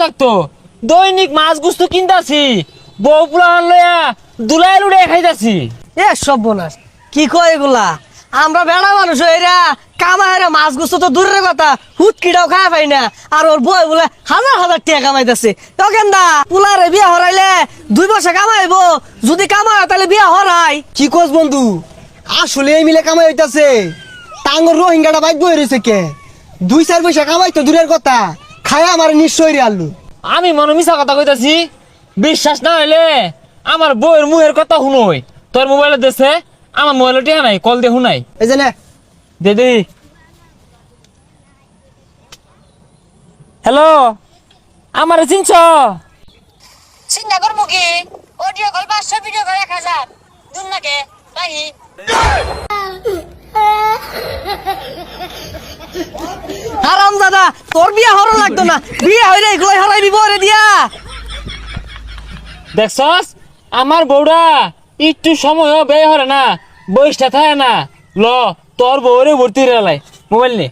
লাগতো দৈনিক মাছ গুস্ত কিনতাছি বউ পুলা লইয়া দুলাই লুড়ে খাইতাছি। এ সর্বনাশ কি কয় এগুলা? আমরা বেড়া মানুষ এরা কামাইরা মাছ গুছো তো দূরের কথা হুটকিটাও খাওয়া পাই না, আর ওর বই বলে হাজার হাজার টাকা কামাইতেছে। কেন্দা পুলারে বিয়া হরাইলে 2 বছর কামাইবো, যদি কামায় তাহলে বিয়া হরাই। কি কস বন্ধু, আসলে এই মিলে কামাই হইতাছে? টাঙ্গর রোহিঙ্গাটা বাইক বই রয়েছে কে? 2-4 পয়সা কামাই তো দূরের কথা, খায় আমার নিশ্চয় রে আল্লু। আমি মনে মিছা কথা কইতাছি? বিশ্বাস না হইলে আমার বউয়ের মুহের কথা শুনোই। তোর মোবাইলে দেশে আমার মোবাইলে টিয়া নাই, কল দিয়ে শুনাই। এই যে নে। দিদি হ্যালো, আমার চিনছ? চিন্তা করবো কি? অডিও কল 500, ভিডিও কল 1000, দূর নাকে রাহি। হারাম দাদা, তোর বিয়া হরো লাগতো না, বিয়া হইলে এগুলাই হরাই দিব রে দিয়া। দেখছস আমার বউরা একটু সময়ও ব্যয় হরে না, বয়সটা থাকে না। ল তোর বউরে ভর্তি রেলাই মোবাইল নে।